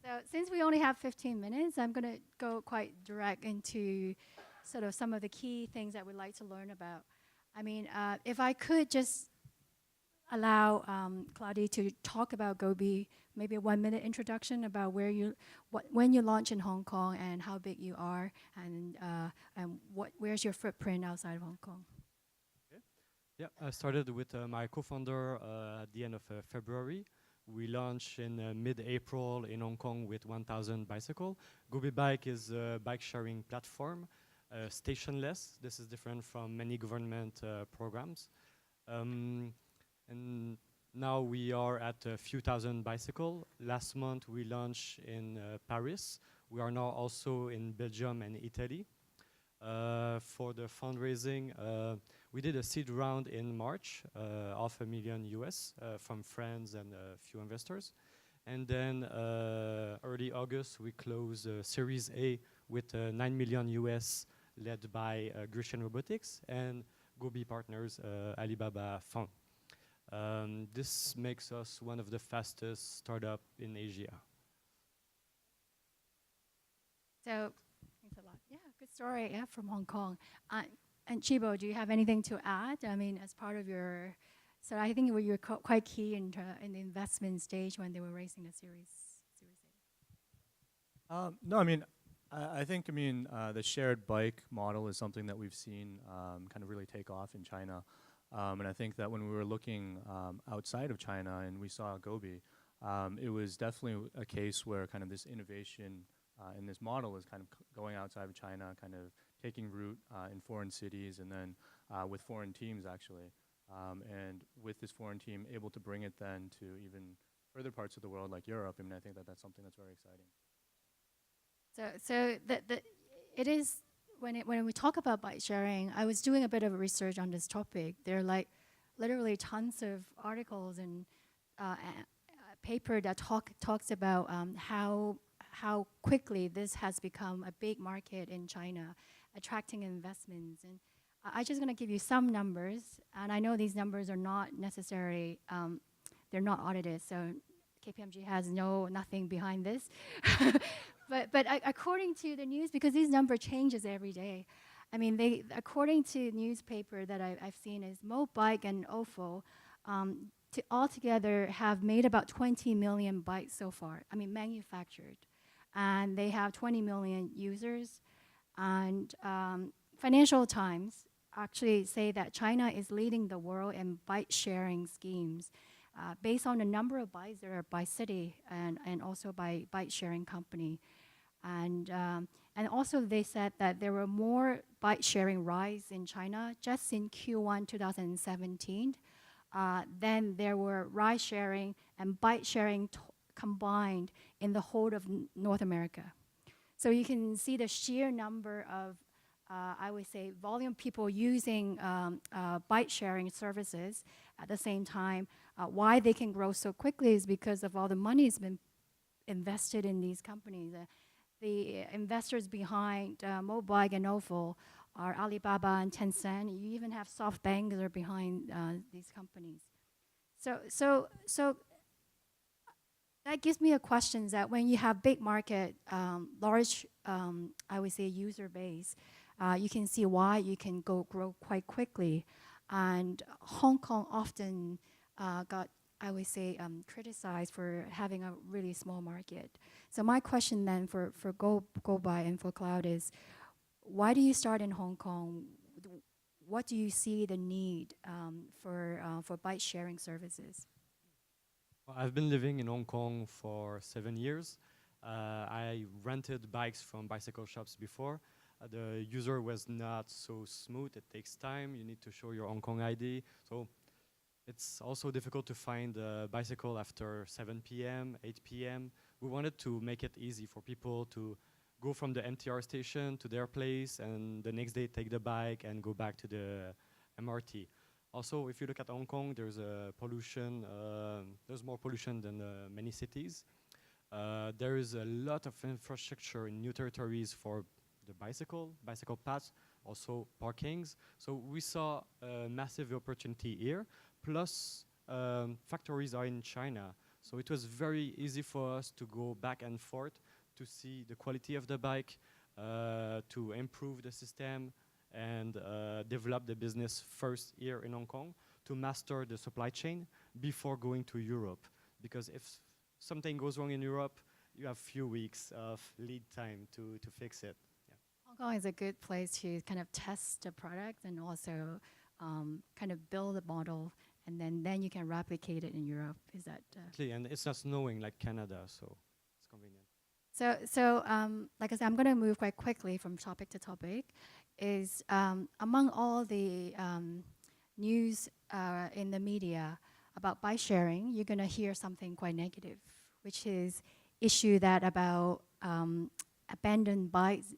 So since we only have 15 minutes, I'm going to go quite direct into sort of some of the key things that we'd like to learn about. I mean, if I could just allow Claude to talk about Gobi, maybe a 1-minute introduction about when you launch in Hong Kong and how big you are, and where's your footprint outside of Hong Kong. Okay. Yeah, I started with my co-founder at the end of February. We launched in mid-April in Hong Kong with 1,000 bicycles. Gobi Bike is a bike sharing platform, stationless. This is different from many government programs. And now we are at a few thousand bicycles. Last month we launched in Paris. We are now also in Belgium and Italy. For the fundraising, we did a seed round in March, $500,000 US from friends and a few investors. And then early August, we closed Series A with 9 million US led by Grecian Robotics and Gobi Partners, Alibaba fund. This makes us one of the fastest startups in Asia. So, thanks a lot. Yeah, good story. Yeah, from Hong Kong. And Chibo, do you have anything to add? I mean, as part of your, so I think you were quite key in the investment stage when they were raising the Series A. No, I mean, I think the shared bike model is something that we've seen kind of really take off in China. And I think that when we were looking outside of China and we saw Gobi, it was definitely a case where kind of this innovation in this model is kind of going outside of China, kind of taking root in foreign cities and then with foreign teams actually. And with this foreign team able to bring it then to even further parts of the world like Europe, I mean, I think that that's something that's very exciting. So it is, when we talk about bike sharing, I was doing a bit of research on this topic. There are like literally tons of articles and paper that talks about how quickly this has become a big market in China, attracting investments. And I'm just going to give you some numbers, and I know these numbers are not necessarily, they're not audited, so KPMG has nothing behind this. But according to the news, because these number changes every day, I mean, according to newspaper that I've seen is Mobike and Ofo, altogether have made about 20 million bikes so far, I mean, manufactured. And they have 20 million users. And Financial Times actually say that China is leading the world in bike sharing schemes based on the number of bikes that are by city and also by bike sharing company. And also they said that there were more bike sharing rides in China just in Q1 2017 than there were ride sharing and bike sharing combined in the whole of North America. So you can see the sheer number of, I would say, volume people using bike sharing services at the same time. Why they can grow so quickly is because of all the money has been invested in these companies. The investors behind Mobike and Ofo are Alibaba and Tencent. You even have SoftBank that are behind these companies. So that gives me a question that when you have big market, large, I would say, user base, you can see why you can grow quite quickly. And Hong Kong often got, I would say, criticized for having a really small market. So my question then for GoBee and for Claude is, why do you start in Hong Kong? What do you see the need for bike sharing services? Well, I've been living in Hong Kong for 7 years. I rented bikes from bicycle shops before. The user was not so smooth. It takes time. You need to show your Hong Kong ID. So it's also difficult to find a bicycle after 7 p.m., 8 p.m. We wanted to make it easy for people to go from the MTR station to their place and the next day take the bike and go back to the MRT. Also, if you look at Hong Kong, there's pollution. There's more pollution than many cities. There is a lot of infrastructure in new territories for the bicycle paths, also parkings. So we saw a massive opportunity here. Plus, factories are in China. So it was very easy for us to go back and forth to see the quality of the bike, to improve the system, and develop the business first here in Hong Kong to master the supply chain before going to Europe. Because if something goes wrong in Europe, you have few weeks of lead time to fix it. Hong Kong is a good place to kind of test the product and also kind of build a model, and then you can replicate it in Europe. Is that? And it's not snowing like Canada, so it's convenient. So like I said, I'm going to move quite quickly from topic to topic. Is among all the news in the media about bike sharing, you're going to hear something quite negative, which is issue that about abandoned bikes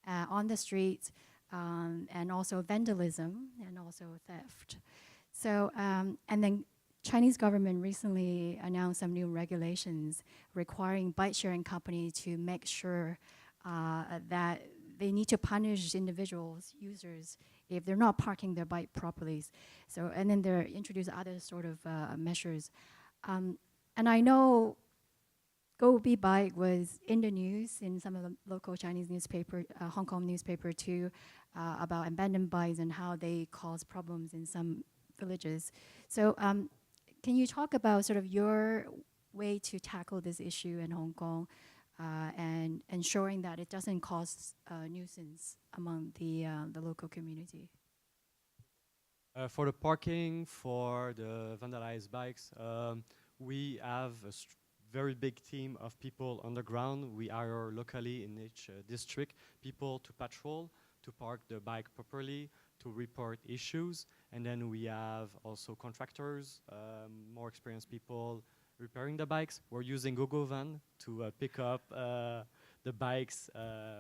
on the streets, and also vandalism and also theft. So and then Chinese government recently announced some new regulations requiring bike sharing companies to make sure that they need to punish individuals, users, if they're not parking their bike properly. So, and then they introduce other sort of measures. And I know Gobi Bike was in the news in some of the local Chinese newspaper, Hong Kong newspaper too, about abandoned bikes and how they cause problems in some villages. So can you talk about sort of your way to tackle this issue in Hong Kong and ensuring that it doesn't cause nuisance among the local community? For the parking, for the vandalized bikes, we have a very big team of people on the ground. We hire locally in each district people to patrol, to park the bike properly, to report issues. And then we have also contractors, more experienced people repairing the bikes. We're using GoGo van to pick up the bikes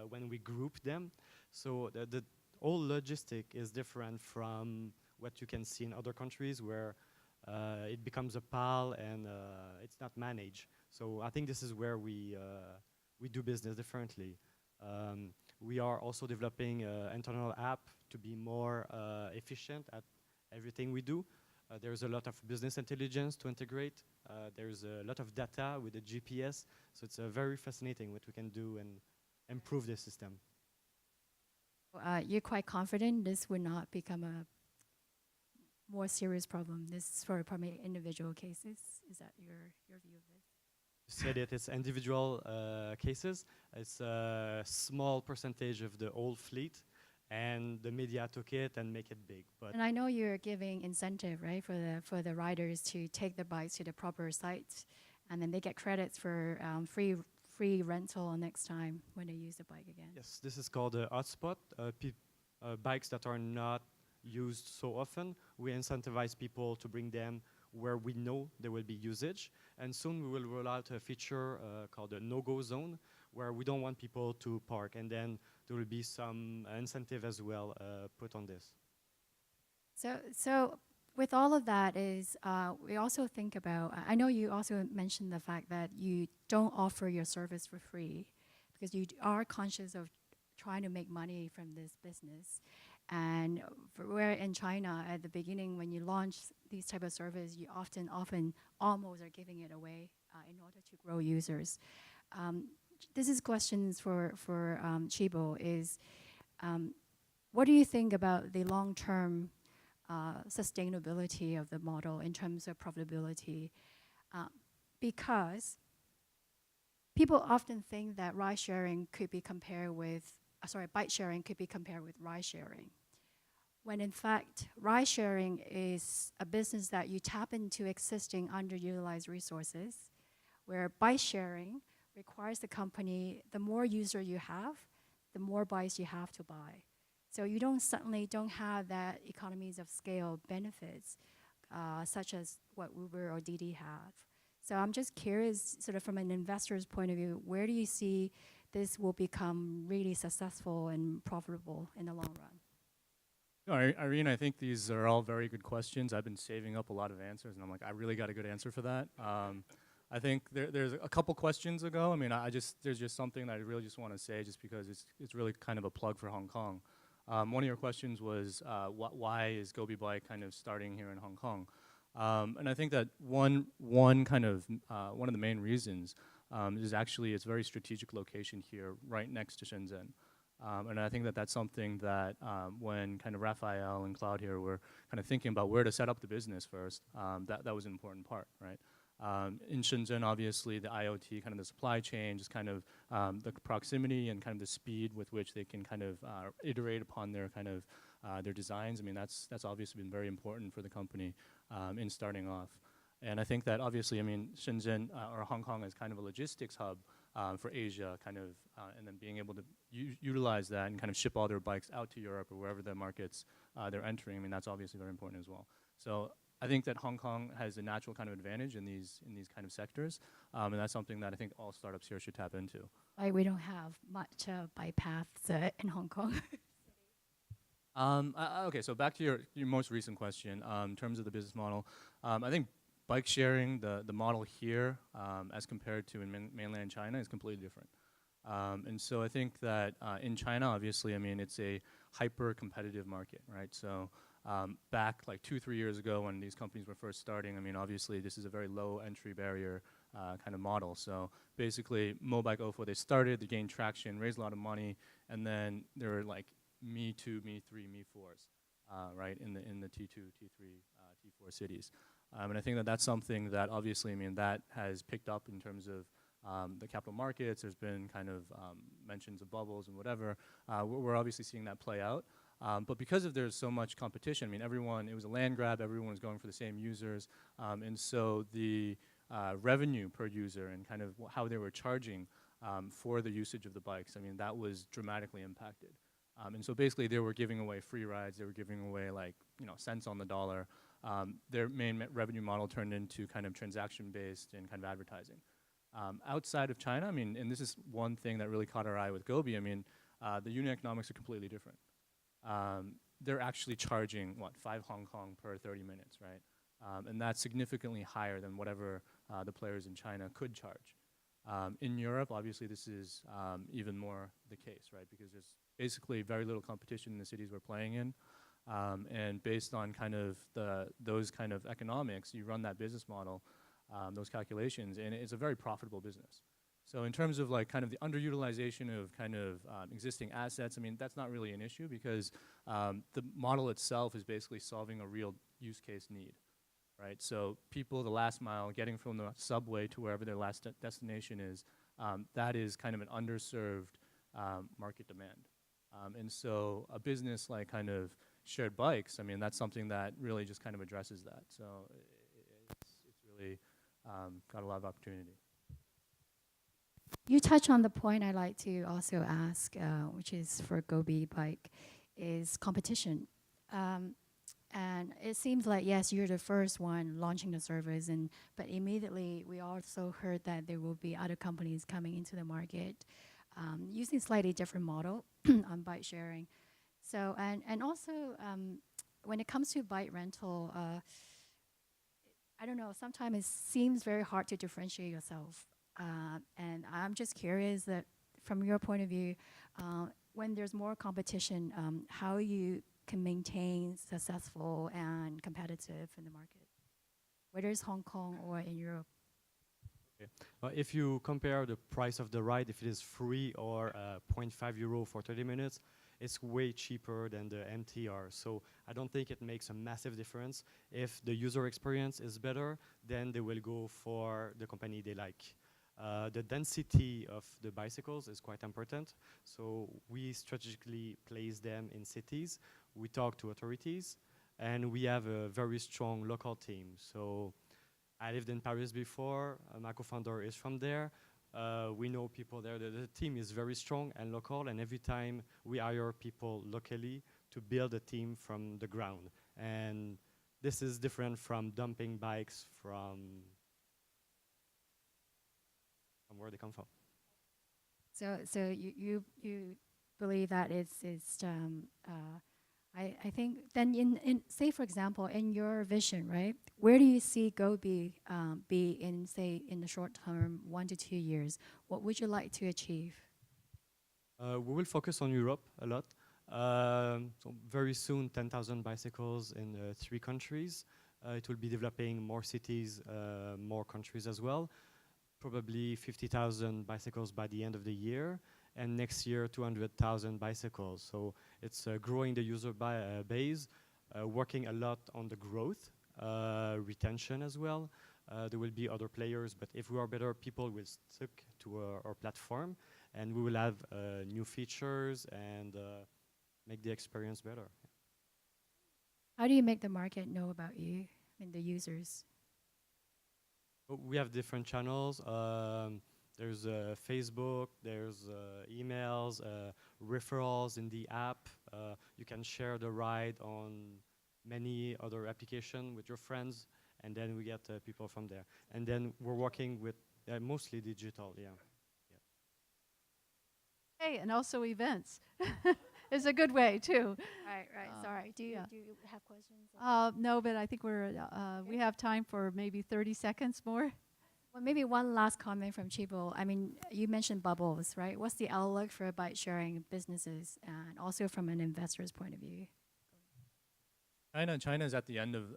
when we group them. So the whole logistic is different from what you can see in other countries where it becomes a pile and it's not managed. So I think this is where we do business differently. We are also developing an internal app to be more efficient at everything we do. There's a lot of business intelligence to integrate. There's a lot of data with the GPS. So it's very fascinating what we can do and improve the system. You're quite confident this would not become a more serious problem, this for probably individual cases? Is that your view of this? Said it's individual cases. It's a small percentage of the whole fleet, and the media took it and make it big. But and I know you're giving incentive, right, for the riders to take the bikes to the proper sites, and then they get credits for free rental next time when they use the bike again. yes, this is called a hotspot. Bikes that are not used so often, we incentivize people to bring them where we know there will be usage. And soon we will roll out a feature called a no-go zone, where we don't want people to park. And then there will be some incentive as well put on this. So with all of that is, we also think about, I know you also mentioned the fact that you don't offer your service for free because you are conscious of trying to make money from this business. And where in China, at the beginning, when you launch these type of service, you often almost are giving it away in order to grow users. This is questions for Chibo is, what do you think about the long-term sustainability of the model in terms of profitability? Because people often think that ride sharing could be compared with, bike sharing could be compared with ride sharing. When in fact, ride sharing is a business that you tap into existing underutilized resources, where bike sharing requires the company, the more user you have, the more bikes you have to buy. So you suddenly don't have that economies of scale benefits, such as what Uber or Didi have. So I'm just curious, sort of from an investor's point of view, where do you see this will become really successful and profitable in the long run? No, Irene, I think these are all very good questions. I've been saving up a lot of answers, and I'm like, I really got a good answer for that. I think there's a couple questions ago. I mean, there's just something that I really just want to say, just because it's really kind of a plug for Hong Kong. One of your questions was, why is Gobi Bike kind of starting here in Hong Kong? And I think that one of the main reasons is actually its very strategic location here, right next to Shenzhen. And I think that that's something that when kind of Raphael and Claude here were kind of thinking about where to set up the business first, that was an important part, right? In Shenzhen, obviously, the IoT, kind of the supply chain, just kind of the proximity and kind of the speed with which they can kind of iterate upon their kind of their designs. I mean, that's obviously been very important for the company in starting off. And I think that obviously, I mean, Shenzhen or Hong Kong is kind of a logistics hub for Asia, kind of, and then being able to utilize that and kind of ship all their bikes out to Europe or wherever the markets they're entering. I mean, that's obviously very important as well. So I think that Hong Kong has a natural kind of advantage in these kind of sectors, and that's something that I think all startups here should tap into. Like we don't have much bike paths in Hong Kong. Okay, so back to your most recent question, in terms of the business model, I think bike sharing, the model here, as compared to in mainland China, is completely different. And so I think that in China, obviously, I mean, it's a hyper-competitive market, right? So back like 2-3 years ago when these companies were first starting, I mean, obviously, this is a very low entry barrier kind of model. So basically, Mobike Ofo, they started, they gained traction, raised a lot of money, and then there were like Me 2, Me 3, Me 4s, right, in the T2, T3, T4 cities. And I think that that's something that obviously, I mean, that has picked up in terms of the capital markets. There's been kind of mentions of bubbles and whatever. We're obviously seeing that play out. But because there's so much competition, I mean, it was a land grab, everyone was going for the same users. And so the revenue per user and kind of how they were charging for the usage of the bikes, I mean, that was dramatically impacted. And so basically they were giving away free rides, they were giving away like, cents on the dollar. Their main revenue model turned into kind of transaction-based and kind of advertising. Outside of China, I mean, and this is one thing that really caught our eye with Gobi, I mean, the unit economics are completely different. They're actually charging, 5 Hong Kong per 30 minutes, right? And that's significantly higher than whatever the players in China could charge. In Europe, obviously, this is even more the case, right? Because there's basically very little competition in the cities we're playing in. And based on kind of those kind of economics, you run that business model, those calculations, and it's a very profitable business. So in terms of like kind of the underutilization of kind of existing assets, I mean, that's not really an issue because the model itself is basically solving a real use case need, right? So people, the last mile, getting from the subway to wherever their last destination is, that is kind of an underserved market demand. And so a business like kind of shared bikes, I mean, that's something that really just kind of addresses that. So it's really got a lot of opportunity. You touch on the point I like to also ask, which is for Gobi Bike, is competition. And it seems like, yes, you're the first one launching the service, but immediately we also heard that there will be other companies coming into the market using slightly different model on bike sharing. So, and also, when it comes to bike rental, I don't know, sometimes it seems very hard to differentiate yourself. And I'm just curious that from your point of view, when there's more competition, how you can maintain successful and competitive in the market, whether it's Hong Kong or in Europe. Okay. If you compare the price of the ride, if it is free or 0.5 euro for 30 minutes, it's way cheaper than the MTR. So I don't think it makes a massive difference. If the user experience is better, then they will go for the company they like. The density of the bicycles is quite important. So we strategically place them in cities. We talk to authorities, and we have a very strong local team. So I lived in Paris before. My co-founder is from there. We know people there. The team is very strong and local, and every time we hire people locally to build a team from the ground. And this is different from dumping bikes from where they come from. So you believe that I think then in say for example in your vision, right, where do you see Gobi be in say in the short term, 1 to 2 years? What would you like to achieve? We will focus on Europe a lot. So very soon 10,000 bicycles in 3 countries. It will be developing more cities, more countries as well. Probably 50,000 bicycles by the end of the year, and next year 200,000 bicycles. So it's growing the user base, working a lot on the growth, retention as well. There will be other players, but if we are better, people will stick to our platform, and we will have new features and make the experience better. How do you make the market know about you and the users? We have different channels. There's Facebook, there's emails, referrals in the app. You can share the ride on many other applications with your friends, and then we get people from there. And then we're working with mostly digital, yeah. Hey, and also events is a good way too. Right. Sorry. Do you have questions? No, but I think we have time for maybe 30 seconds more. Well, maybe one last comment from Chibo. I mean, you mentioned bubbles, right? What's the outlook for bike sharing businesses, and also from an investor's point of view? China is at the end of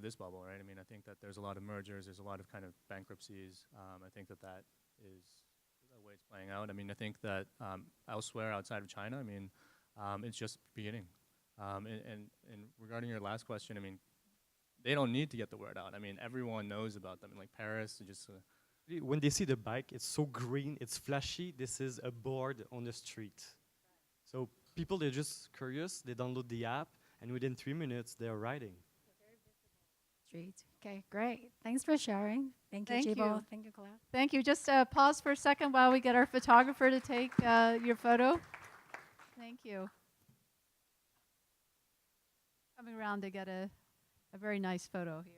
this bubble, right? I mean, I think that there's a lot of mergers, there's a lot of kind of bankruptcies. I think that is the way it's playing out. I mean, I think that elsewhere outside of China, I mean, it's just beginning. And regarding your last question, I mean, they don't need to get the word out. I mean, everyone knows about them. Like Paris, just when they see the bike, it's so green, it's flashy. This is a board on the street. So people, they're just curious. They download the app, and within 3 minutes, they're riding. Street. Okay, great. Thanks for sharing. Thank you, Thank Chibo. you. Thank you, Claude. Thank you. Just pause for a second while we get our photographer to take your photo. Thank you. Coming around to get a very nice photo here.